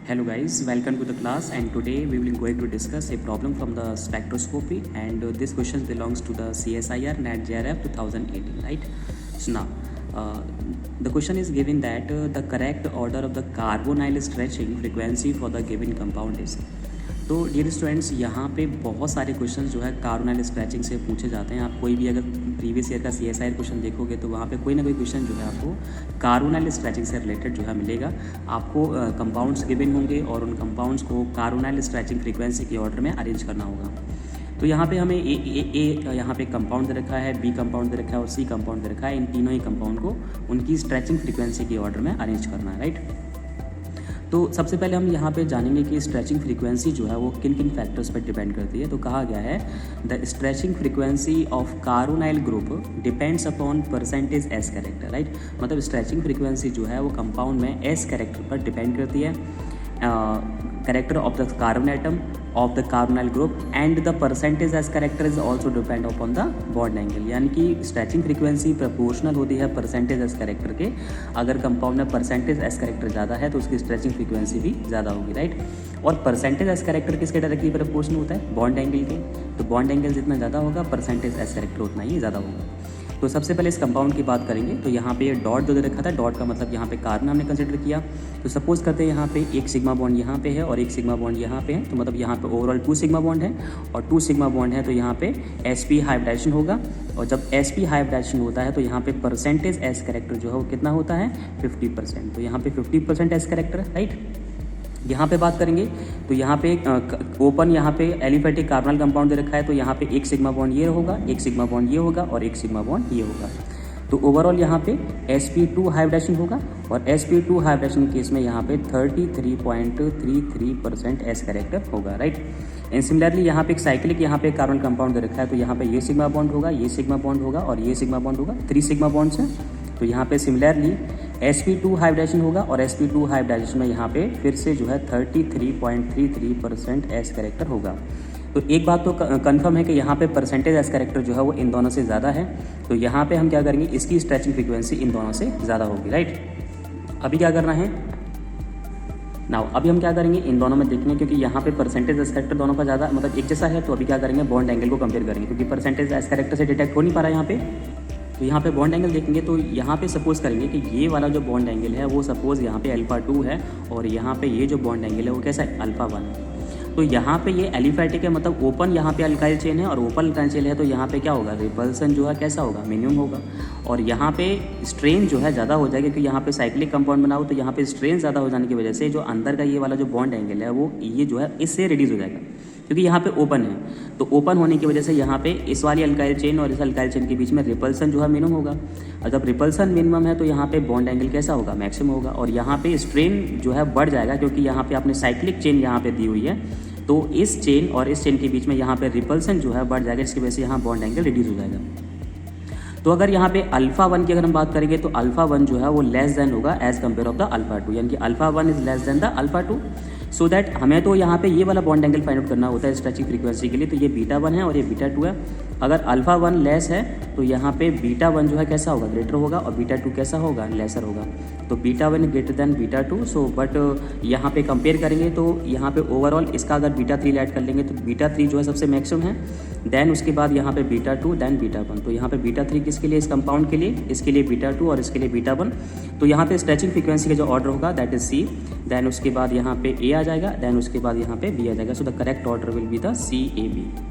Hello guys, welcome to the class, and today we will going to discuss a problem from the spectroscopy, and this question belongs to the CSIR NAT JRF 2018, right? So now the question is given that the correct order of the carbonyl stretching frequency for the given compound is. तो dear students, यहाँ पे बहुत सारे question जो है carbonyl stretching से पूछे जाते हैं। आप कोई भी अगर प्रीवियस ईयर का CSIR क्वेश्चन देखोगे तो वहाँ पे कोई ना कोई क्वेश्चन जो है आपको कार्बोनाइल स्ट्रेचिंग से रिलेटेड जो है मिलेगा। आपको कंपाउंड्स गिवन होंगे और उन कंपाउंड्स को कार्बोनाइल स्ट्रेचिंग फ्रीक्वेंसी के ऑर्डर में अरेंज करना होगा। तो यहाँ पे हमें ए यहाँ पे कंपाउंड दे रखा है, बी कंपाउंड दे रखा है और सी कंपाउंड दे रखा है। इन तीनों ही कंपाउंड को उनकी स्ट्रेचिंग फ्रीक्वेंसी के ऑर्डर में अरेंज करना है, राइट। तो सबसे पहले हम यहाँ पे जानेंगे कि स्ट्रेचिंग फ्रीक्वेंसी जो है वो किन किन फैक्टर्स पर डिपेंड करती है। तो कहा गया है the stretching frequency of carbonyl group depends upon percentage S character, right. मतलब स्ट्रेचिंग फ्रीक्वेंसी जो है वो कंपाउंड में एस कैरेक्टर पर डिपेंड करती है, character of the carbon atom of the carbonyl group, and the percentage S character is also depend upon the bond angle. यानी कि स्ट्रेचिंग फ्रीक्वेंसी प्रोपोर्शनल होती है परसेंटेज एस कैरेक्टर के। अगर कंपाउंड में परसेंटेज एस कैरेक्टर ज़्यादा है तो उसकी स्ट्रेचिंग फ्रीक्वेंसी भी ज़्यादा होगी, राइट। और परसेंटेज एस कैरेक्टर किसके डायरेक्टली प्रोपोर्शनल होता है? बॉन्ड एंगल के। तो बॉन्ड एंगल जितना ज़्यादा होगा परसेंटेज एस कैरेक्टर उतना ही ज़्यादा होगा। तो सबसे पहले इस कंपाउंड की बात करेंगे। तो यहाँ पे ये डॉट जो दे रखा था, डॉट का मतलब यहाँ पे कार्बन हमने कंसिडर किया। तो सपोज करते हैं यहाँ पे एक सिग्मा बॉन्ड यहाँ पे है और एक सिग्मा बॉन्ड यहाँ पे है। तो मतलब यहाँ पे ओवरऑल 2 सिग्मा बॉन्ड है और 2 सिग्मा बॉन्ड है। तो यहाँ पे sp हाइब्रिडाइजेशन होगा, और जब sp हाइब्रिडाइजेशन होता है तो यहाँ पे परसेंटेज एस कैरेक्टर जो है वो कितना होता है? 50%। तो यहाँ पे 50% एस कैरेक्टर है, राइट। यहाँ पे बात करेंगे तो यहाँ पे ओपन यहाँ पे एलिफेटिक कार्बोनाइल कंपाउंड दे रखा है। तो यहाँ पे एक सिग्मा बॉन्ड ये होगा, एक सिग्मा बॉन्ड ये होगा और एक सिग्मा बॉन्ड ये होगा। तो ओवरऑल यहाँ पे sp2 हाइब्रिडेशन होगा, और sp2 हाइब्रिडेशन केस में यहाँ पे 33.33% एस कैरेक्टर होगा, राइट। एंड सिमिलरली यहाँ पे एक साइक्लिक यहाँ पे कार्बन कंपाउंड दे रखा है। तो यहाँ पे ये सिग्मा बॉन्ड होगा, ये सिग्मा बॉन्ड होगा और ये सिग्मा बॉन्ड होगा। 3 सिग्मा बॉन्ड्स हैं। तो यहाँ पे सिमिलरली sp2 हाइब्रिडेशन होगा, और sp2 हाइब्रिडेशन में यहाँ पे फिर से जो है 33.33% एस कैरेक्टर होगा। तो एक बात तो कंफर्म है कि यहाँ पे परसेंटेज एस कैरेक्टर जो है वो इन दोनों से ज़्यादा है। तो यहाँ पे हम क्या करेंगे, इसकी स्ट्रेचिंग फ्रीक्वेंसी इन दोनों से ज़्यादा होगी, राइट। अभी क्या करना है नाउ, अभी हम क्या करेंगे, इन दोनों में देखेंगे क्योंकि यहाँ पे परसेंटेज एस कैरेक्टर दोनों का ज़्यादा मतलब एक जैसा है। तो अभी क्या करेंगे, बॉन्ड एंगल को कंपेयर करेंगे क्योंकि परसेंटेज एस कैरेक्टर से डिटेक्ट हो नहीं पा रहा है यहाँ पे। तो यहाँ पे बॉन्ड एंगल देखेंगे तो यहाँ पे सपोज करेंगे कि ये वाला जो बॉन्ड एंगल है वो सपोज यहाँ पे α2 है, और यहाँ पे ये जो बॉन्ड एंगल है वो कैसा है? α1 है। तो यहाँ पे ये एलिफेटिक है, मतलब ओपन यहाँ पे अल्काइल चेन है और ओपन अल्काइल चेन है। तो यहाँ पे क्या होगा, रिपल्सन जो है कैसा होगा? मिनिमम होगा। और यहाँ पे स्ट्रेन जो है ज़्यादा हो जाएगा, क्योंकि यहाँ पे साइक्लिक कंपाउंड बनाओ तो यहाँ पे स्ट्रेन ज़्यादा हो जाने की वजह से जो अंदर का ये वाला जो बॉन्ड एंगल है वो ये जो है इससे रिड्यूस हो जाएगा, क्योंकि यहाँ पे ओपन है। तो ओपन होने की वजह से यहाँ पे इस वाली अल्काइल चेन और इस अल्काइल चेन के बीच में रिपल्सन जो है मिनिमम होगा। और जब रिपल्सन मिनिमम है तो यहाँ पे बॉन्ड एंगल कैसा होगा? मैक्सिमम होगा। और यहाँ पे स्ट्रेन जो है बढ़ जाएगा, क्योंकि यहाँ पे आपने साइक्लिक चेन यहाँ पे दी हुई है। तो इस चेन और इस चेन के बीच में यहाँ पे रिपल्सन जो है बढ़ जाएगा, जिसकी वजह से यहाँ बॉन्ड एंगल रिड्यूस हो जाएगा। तो अगर यहाँ पे α1 की अगर हम बात करेंगे तो α1 जो है वो लेस देन होगा एज कम्पेयर ऑफ द α2, यानी कि α1 is less than the α2। So that हमें तो यहाँ पे ये वाला बॉन्ड एंगल फाइंड आउट करना होता है स्ट्रेचिंग फ्रीक्वेंसी के लिए। तो ये β1 है और ये β2 है। अगर α1 लेस है तो यहाँ पे β1 जो है कैसा होगा? ग्रेटर होगा, और β2 कैसा होगा? लेसर होगा। तो β1 ग्रेटर देन β2। सो बट यहाँ पे कंपेयर करेंगे तो यहाँ पे ओवरऑल इसका अगर β3 ऐड कर लेंगे तो β3 जो है सबसे मैक्सिमम है। देन उसके बाद यहाँ पे β2 देन β1। तो यहाँ पे β3 किसके लिए? इस कंपाउंड के लिए, इसके लिए β2 और इसके लिए β1। तो यहाँ पे स्ट्रेचिंग फ्रीक्वेंसी का जो ऑर्डर होगा दैट इज C। देन उसके बाद यहाँ पे A आ जाएगा, देन उसके बाद यहाँ पे B आ जाएगा। So the correct order will be the CAB।